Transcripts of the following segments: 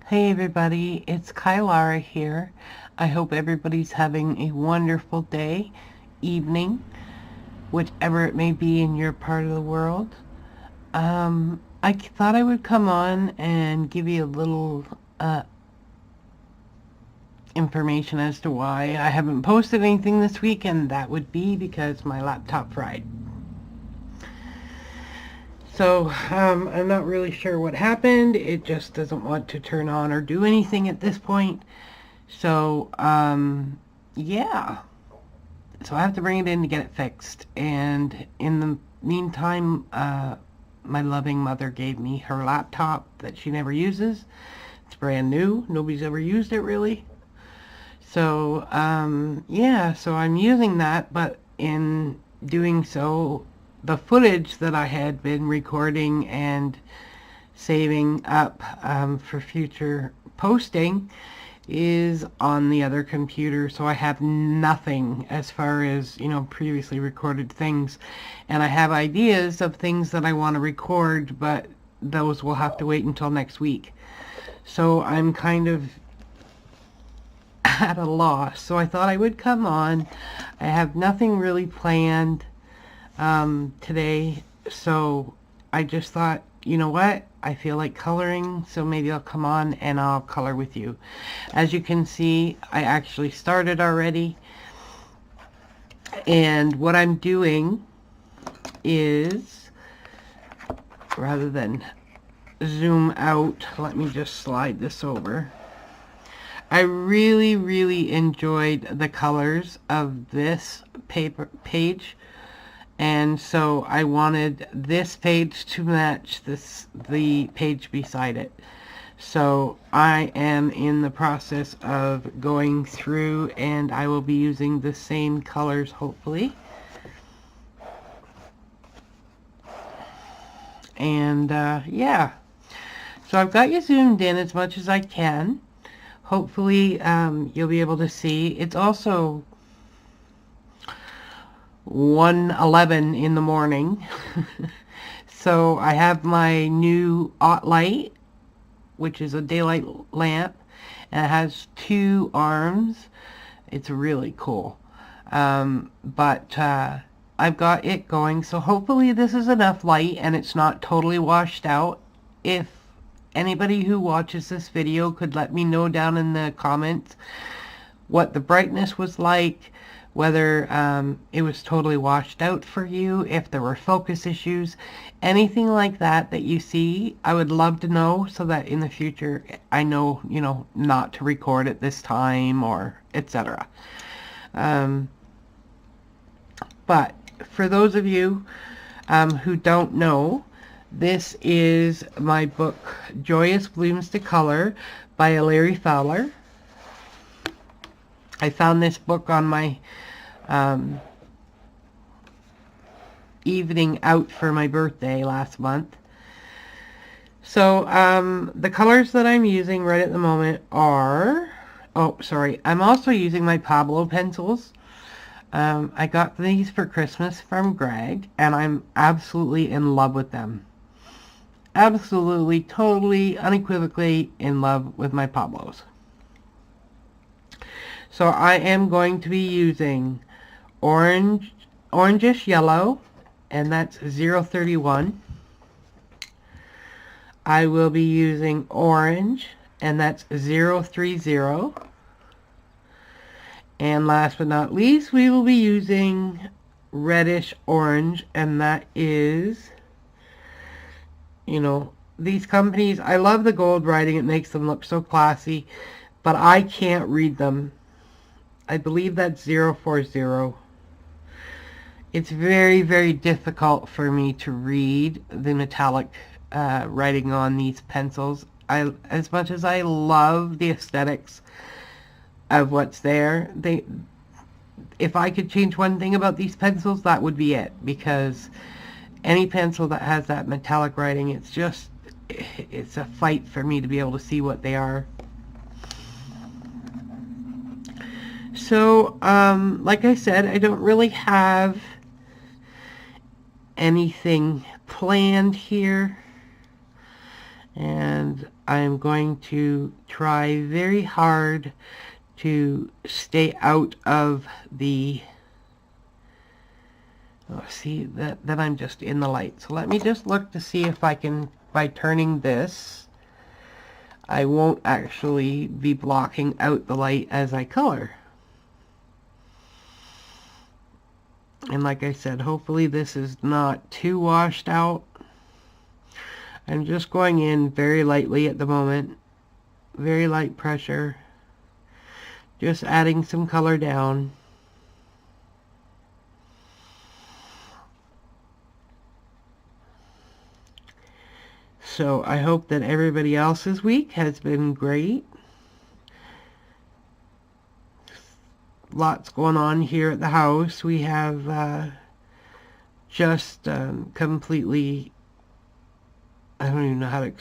Hey everybody, it's Kylara here. I hope everybody's having a wonderful day, evening, whichever it may be in your part of the world. I thought I would come on and give you a little information as to why I haven't posted anything this week, and that would be because my laptop fried. So I'm not really sure what happened. It just doesn't want to turn on or do anything at this point. So yeah. So I have to bring it in to get it fixed. And in the meantime, my loving mother gave me her laptop that she never uses. It's brand new. Nobody's ever used it really. So yeah, so I'm using that, but in doing so, the footage that I had been recording and saving up for future posting is on the other computer, so I have nothing as far as, previously recorded things. And I have ideas of things that I want to record, but those will have to wait until next week. So I'm kind of at a loss. So I thought I would come on. I have nothing really planned today, so I just thought, you know what, I feel like coloring, so maybe I'll come on and I'll color with you. As you can see, I actually started already, and what I'm doing is, rather than zoom out, let me just slide this over. I really enjoyed the colors of this page, and so I wanted this page to match the page beside it. So I am in the process of going through, and I will be using the same colors hopefully. And yeah, so I've got you zoomed in as much as I can. Hopefully you'll be able to see. It's also 1:11 in the morning. So I have my new light, which is a daylight lamp, and it has 2 arms. It's really cool. But I've got it going, so hopefully this is enough light and it's not totally washed out. If anybody who watches this video could let me know down in the comments what the brightness was like, whether it was totally washed out for you, if there were focus issues, anything like that that you see, I would love to know, so that in the future I know, not to record at this time or etc. But for those of you who don't know, this is my book, Joyous Blooms to Color by Eleri Fowler. I found this book on my evening out for my birthday last month. So the colors that I'm using right at the moment are, I'm also using my Pablo pencils. I got these for Christmas from Greg, and I'm absolutely in love with them. Absolutely, totally, unequivocally in love with my Pablos. So I am going to be using orangish yellow, and that's 031. I will be using orange, and that's 030. And last but not least, we will be using reddish orange, and that is, these companies, I love the gold writing, it makes them look so classy, but I can't read them. I believe that's 040. It's very difficult for me to read the metallic writing on these pencils. As much as I love the aesthetics of what's there, if I could change one thing about these pencils, that would be it, because any pencil that has that metallic writing, it's a fight for me to be able to see what they are. So like I said, I don't really have anything planned here. And I'm going to try very hard to stay out of the, oh, see that I'm just in the light. So let me just look to see if I can, by turning this, I won't actually be blocking out the light as I color. And like I said, hopefully this is not too washed out. I'm just going in very lightly at the moment, very light pressure, just adding some color down. So I hope that everybody else's week has been great. Lots going on here at the house. We have just completely, I don't even know how to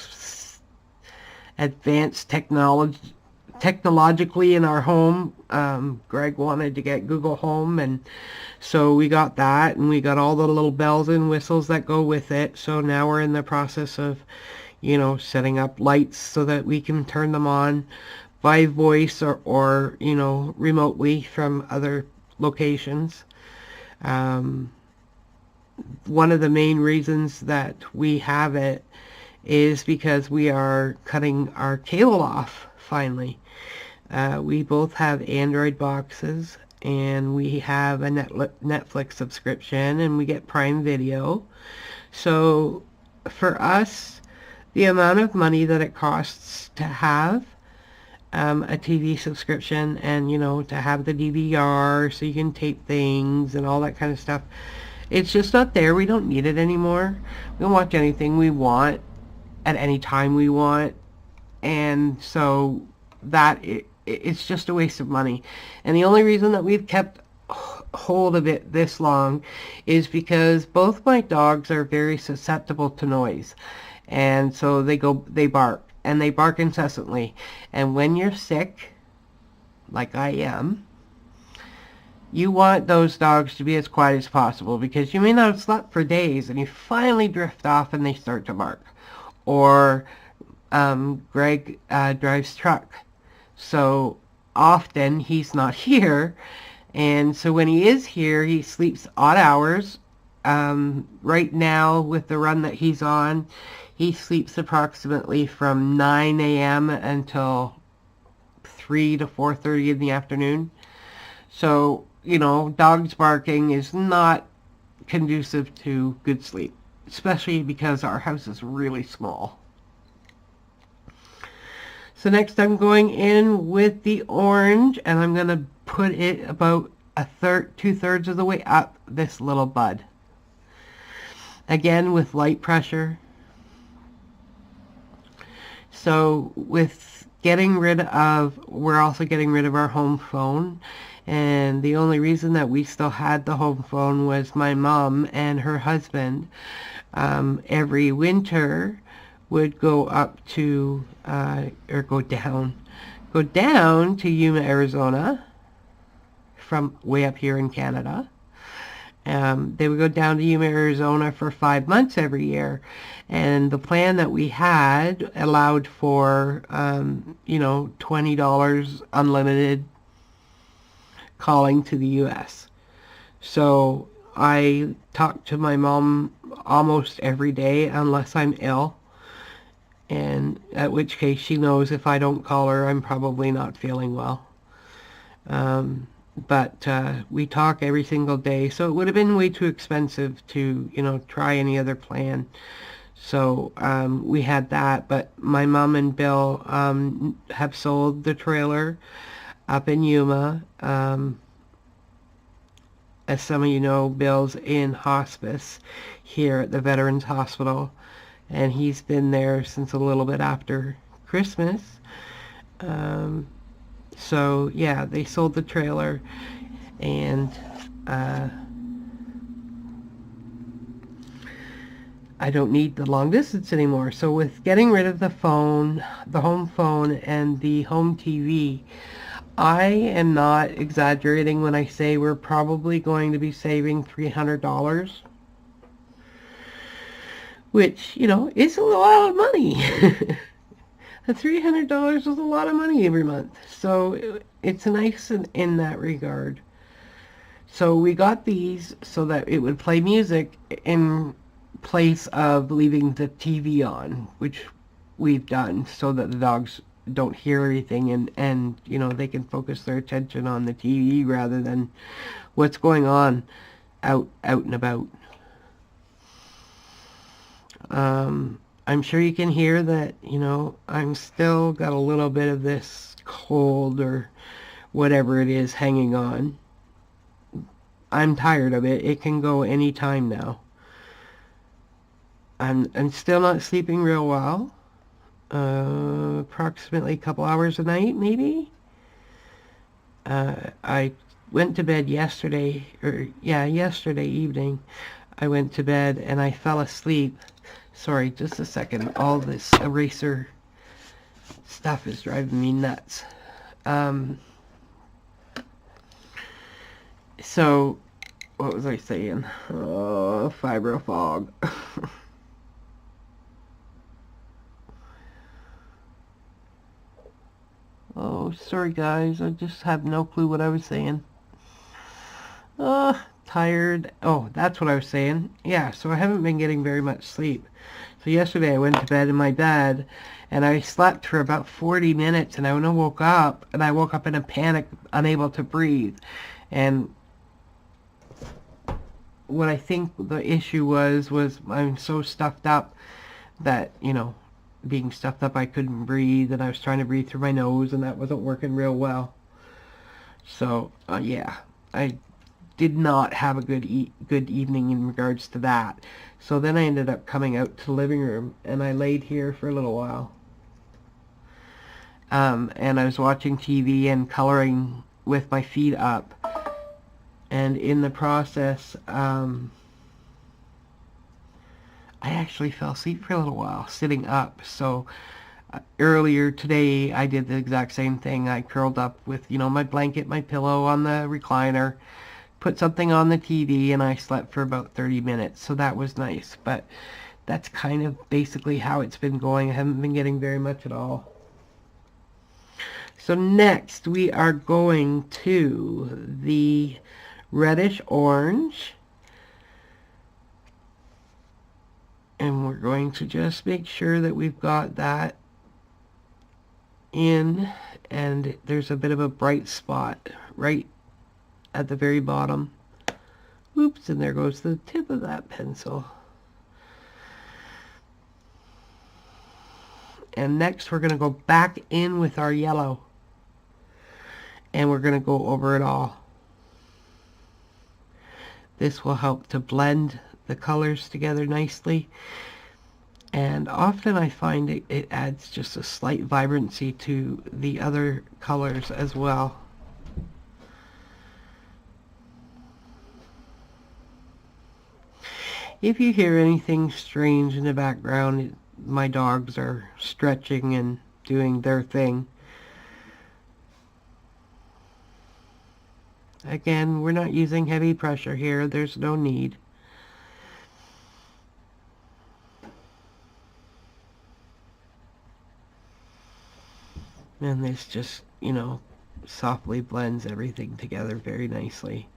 advance technologically in our home. Greg wanted to get Google Home, and so we got that, and we got all the little bells and whistles that go with it. So now we're in the process of, you know, setting up lights so that we can turn them on by voice or you know, remotely from other locations. One of the main reasons that we have it is because we are cutting our cable off finally. We both have Android boxes, and we have a Netflix subscription, and we get Prime Video. So for us, the amount of money that it costs to have a TV subscription, and you know, to have the DVR so you can tape things and all that kind of stuff, it's just not there. We don't need it anymore. We can watch anything we want at any time we want, and so that it's just a waste of money. And the only reason that we've kept hold of it this long is because both my dogs are very susceptible to noise, and so they bark, and they bark incessantly. And when you're sick, like I am, you want those dogs to be as quiet as possible, because you may not have slept for days and you finally drift off and they start to bark. Or Greg drives truck, so often he's not here, and so when he is here, he sleeps odd hours. Right now, with the run that he's on, he sleeps approximately from 9 a.m. until 3 to 4:30 in the afternoon. So, you know, dogs barking is not conducive to good sleep, especially because our house is really small. So next I'm going in with the orange, and I'm going to put it about two-thirds of the way up this little bud. Again, with light pressure. So with we're also getting rid of our home phone. And the only reason that we still had the home phone was my mom and her husband every winter would go up to, or go down to Yuma, Arizona, from way up here in Canada. They would go down to Yuma, Arizona for 5 months every year. And the plan that we had allowed for, you know, $20 unlimited calling to the U.S. So I talk to my mom almost every day unless I'm ill, and at which case she knows if I don't call her, I'm probably not feeling well. But we talk every single day, so it would have been way too expensive to, you know, try any other plan. So we had that, but my mom and Bill have sold the trailer up in Yuma. As some of you know, Bill's in hospice here at the Veterans Hospital, and he's been there since a little bit after Christmas. So yeah, they sold the trailer, and I don't need the long distance anymore. So with getting rid of the phone, the home phone, and the home TV, I am not exaggerating when I say we're probably going to be saving $300. which, you know, is a lot of money. The $300 is a lot of money every month. So it's nice in that regard. So we got these so that it would play music in place of leaving the TV on, which we've done so that the dogs don't hear anything and you know, they can focus their attention on the TV rather than what's going on out and about. I'm sure you can hear that, you know, I'm still got a little bit of this cold or whatever it is hanging on. I'm tired of it. It can go any time now. I'm still not sleeping real well. Approximately a couple hours a night, maybe. I went to bed yesterday evening. I went to bed and I fell asleep. Sorry, just a second. All this eraser stuff is driving me nuts. So, what was I saying? Oh, fibro fog. Oh, sorry guys. I just have no clue what I was saying. Tired. Oh, that's what I was saying. Yeah, so I haven't been getting very much sleep. So yesterday I went to bed in my bed and I slept for about 40 minutes and I woke up in a panic, unable to breathe. And what I think the issue was I'm so stuffed up that, you know, being stuffed up I couldn't breathe and I was trying to breathe through my nose and that wasn't working real well. So, yeah, I did not have a good evening in regards to that. So then I ended up coming out to the living room and I laid here for a little while. And I was watching TV and coloring with my feet up. And in the process, I actually fell asleep for a little while sitting up. So earlier today I did the exact same thing. I curled up with, you know, my blanket, my pillow on the recliner, put something on the TV, and I slept for about 30 minutes. So that was nice. But that's kind of basically how it's been going. I haven't been getting very much at all. So next we are going to the reddish orange. And we're going to just make sure that we've got that in. And there's a bit of a bright spot right at the very bottom. Oops, and there goes the tip of that pencil. And next we're going to go back in with our yellow. And we're going to go over it all. This will help to blend the colors together nicely. And often I find it adds just a slight vibrancy to the other colors as well. If you hear anything strange in the background, my dogs are stretching and doing their thing. Again, we're not using heavy pressure here. There's no need. And this just, you know, softly blends everything together very nicely.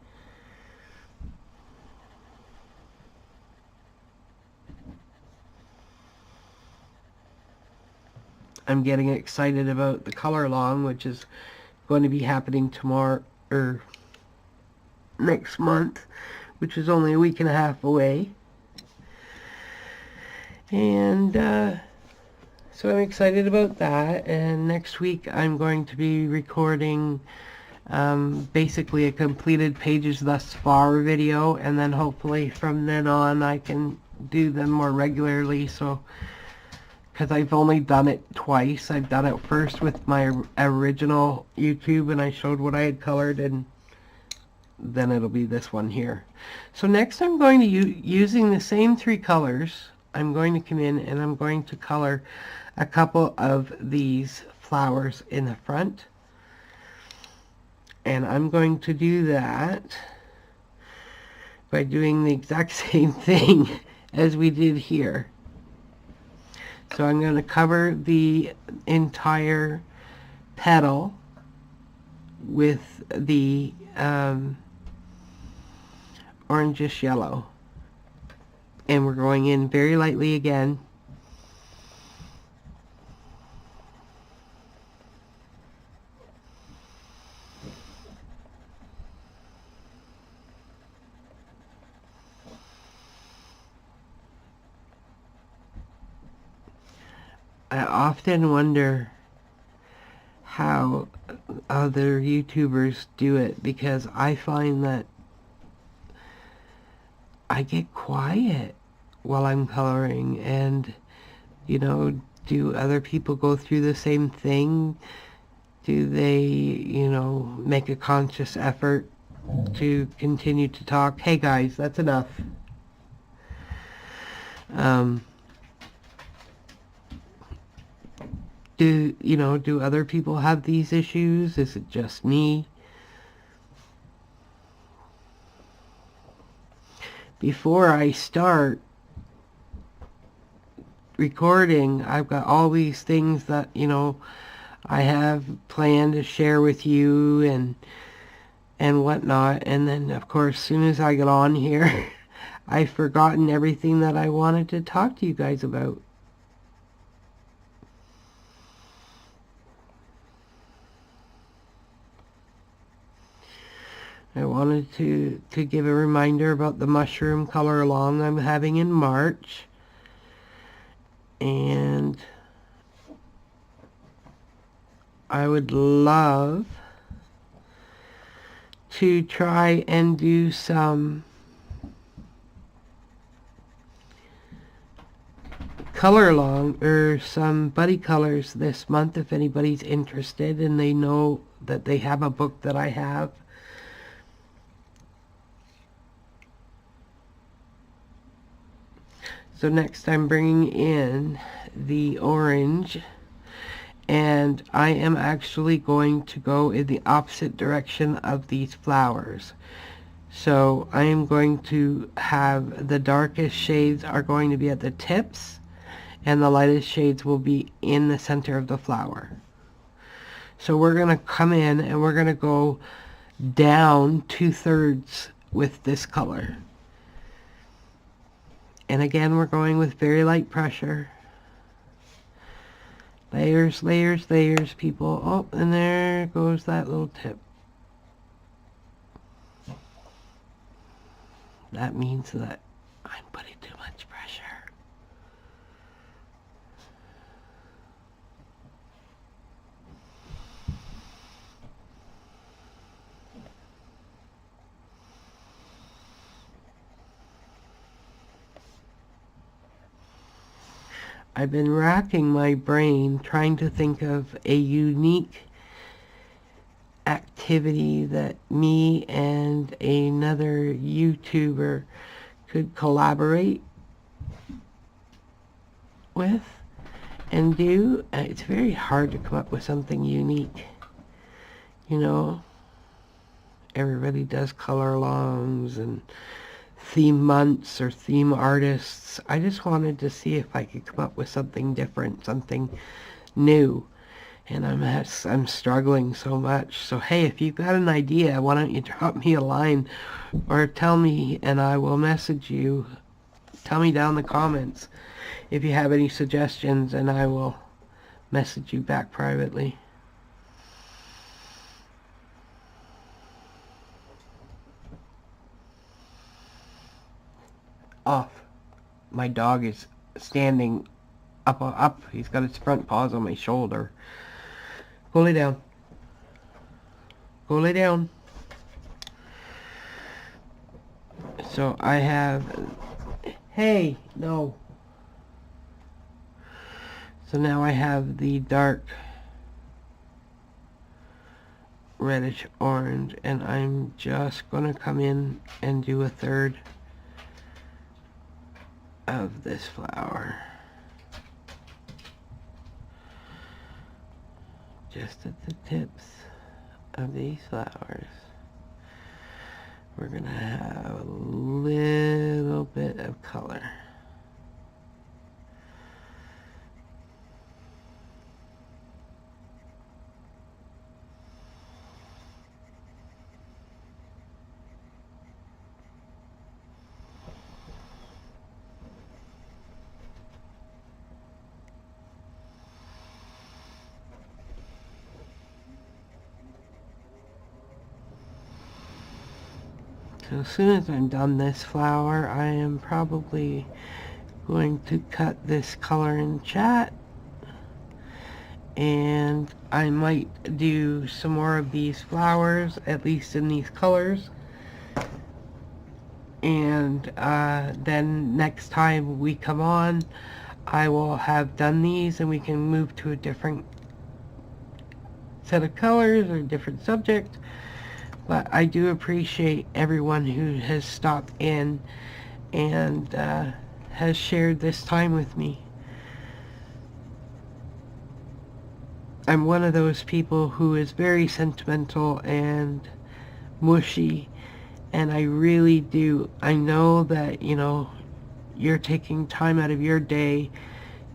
I'm getting excited about the color along, which is going to be happening tomorrow or next month, which is only a week and a half away. And so I'm excited about that. And next week I'm going to be recording basically a completed pages thus far video, and then hopefully from then on I can do them more regularly. So because I've only done it twice. I've done it first with my original YouTube and I showed what I had colored, and then it'll be this one here. So next I'm going to using the same three colors. I'm going to come in and I'm going to color a couple of these flowers in the front. And I'm going to do that by doing the exact same thing as we did here. So I'm going to cover the entire petal with the orangish yellow. And we're going in very lightly again. I often wonder how other YouTubers do it, because I find that I get quiet while I'm coloring. And you know, do other people go through the same thing? Do they, you know, make a conscious effort to continue to talk? Hey guys, that's enough. Do other people have these issues? Is it just me? Before I start recording, I've got all these things that, you know, I have planned to share with you and whatnot. And then, of course, as soon as I get on here, I've forgotten everything that I wanted to talk to you guys about. I wanted to give a reminder about the mushroom color along I'm having in March. And I would love to try and do some color along or some buddy colors this month if anybody's interested and they know that they have a book that I have. So next I'm bringing in the orange, and I am actually going to go in the opposite direction of these flowers. So I am going to have the darkest shades are going to be at the tips, and the lightest shades will be in the center of the flower. So we're going to come in and we're going to go down 2/3 with this color. And again, we're going with very light pressure. Layers, layers, layers, people. Oh, and there goes that little tip. That means that I'm putting too much pressure. I've been racking my brain trying to think of a unique activity that me and another YouTuber could collaborate with and do. It's very hard to come up with something unique. You know, everybody does color alongs and theme months or theme artists. I just wanted to see if I could come up with something different, something new. And I'm struggling so much. So hey, if you've got an idea, why don't you drop me a line or tell me and I will message you. Tell me down in the comments if you have any suggestions and I will message you back privately. Off. My dog is standing up. He's got his front paws on my shoulder. Go lay down. Go lay down. So I have... Hey, no. So now I have the dark reddish orange, and I'm just going to come in and do 1/3 of this flower. Just at the tips of these flowers. We're going to have a little bit of color. So as soon as I'm done this flower, I am probably going to cut this color in chat, and I might do some more of these flowers, at least in these colors, and then next time we come on, I will have done these and we can move to a different set of colors or a different subject. But I do appreciate everyone who has stopped in and has shared this time with me. I'm one of those people who is very sentimental and mushy, and I really do. I know that, you know, you're taking time out of your day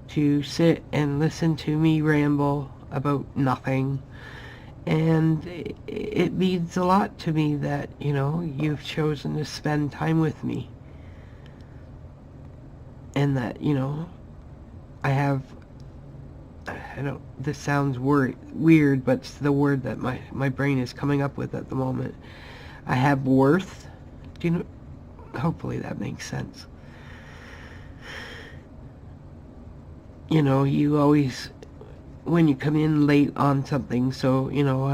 to sit and listen to me ramble about nothing, and it means a lot to me that, you know, you've chosen to spend time with me, and that, you know, this sounds weird, but it's the word that my brain is coming up with at the moment. I have worth. Do you know? Hopefully that makes sense. You know, you always, when you come in late on something, so, you know,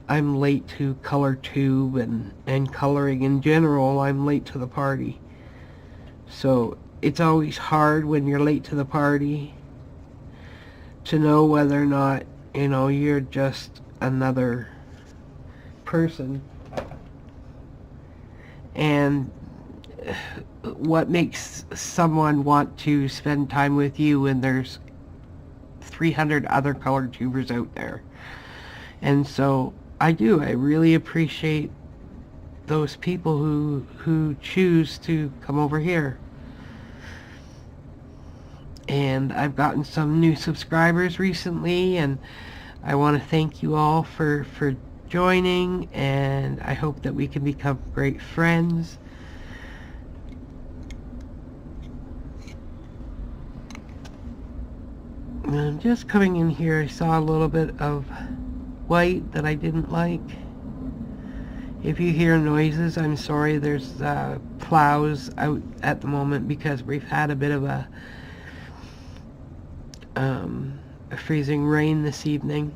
I'm late to color tube and coloring in general, I'm late to the party. So it's always hard when you're late to the party to know whether or not, you know, you're just another person. And what makes someone want to spend time with you when there's 300 other color tubers out there? And so I really appreciate those people who choose to come over here. And I've gotten some new subscribers recently, and I want to thank you all for joining, and I hope that we can become great friends. And I'm just coming in here, I saw a little bit of white that I didn't like. If you hear noises, I'm sorry. There's plows out at the moment because we've had a bit of a freezing rain this evening.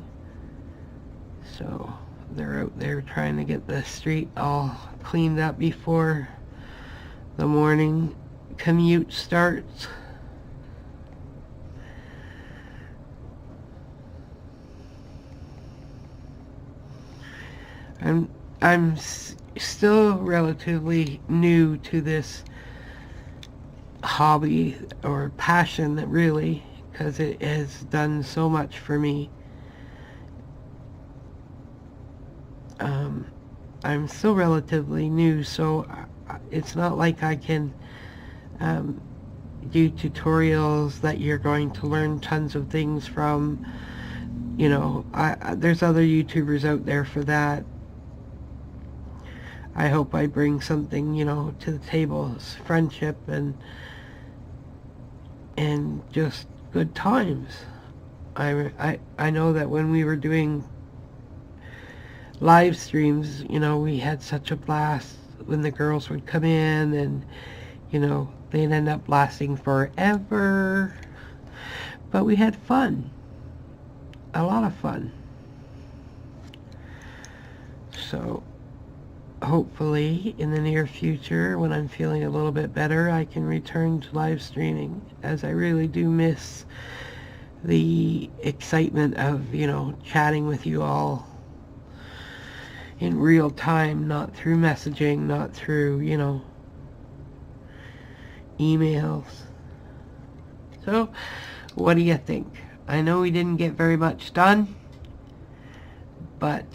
So they're out there trying to get the street all cleaned up before the morning commute starts. I'm still relatively new to this hobby or passion, really, because it has done so much for me. I'm still relatively new, so it's not like I can do tutorials that you're going to learn tons of things from. You know, there's other YouTubers out there for that. I hope I bring something, you know, to the table, friendship and just good times. I know that when we were doing live streams, you know, we had such a blast when the girls would come in, and, you know, they'd end up lasting forever. But we had fun. A lot of fun. So hopefully in the near future, when I'm feeling a little bit better, I can return to live streaming, as I really do miss the excitement of, you know, chatting with you all in real time, not through messaging, not through, you know, emails. So what do you think? I know we didn't get very much done, but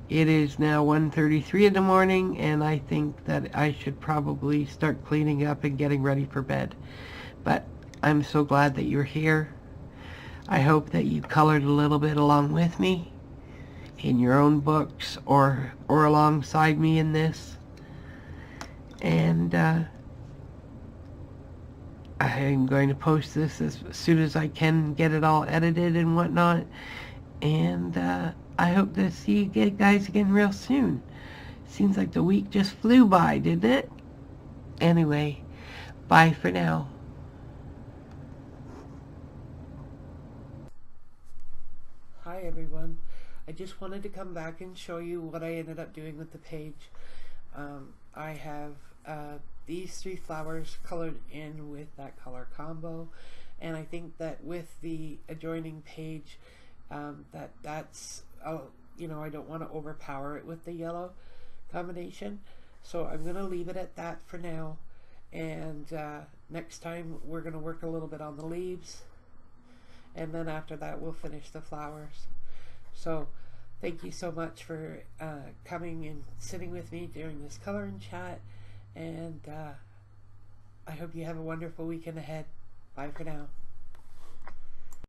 it is now 1:33 in the morning, and I think that I should probably start cleaning up and getting ready for bed. But I'm so glad that you're here. I hope that you colored a little bit along with me in your own books or alongside me in this. And I'm going to post this as soon as I can get it all edited and whatnot. And I hope to see you guys again real soon. Seems like the week just flew by, didn't it? Anyway, bye for now. Hi everyone. I just wanted to come back and show you what I ended up doing with the page. I have these 3 flowers colored in with that color combo, and I think that with the adjoining page that's you know, I don't want to overpower it with the yellow combination, so I'm going to leave it at that for now, and next time we're going to work a little bit on the leaves, and then after that we'll finish the flowers. So thank you so much for coming and sitting with me during this color and chat, and I hope you have a wonderful weekend ahead. Bye for now.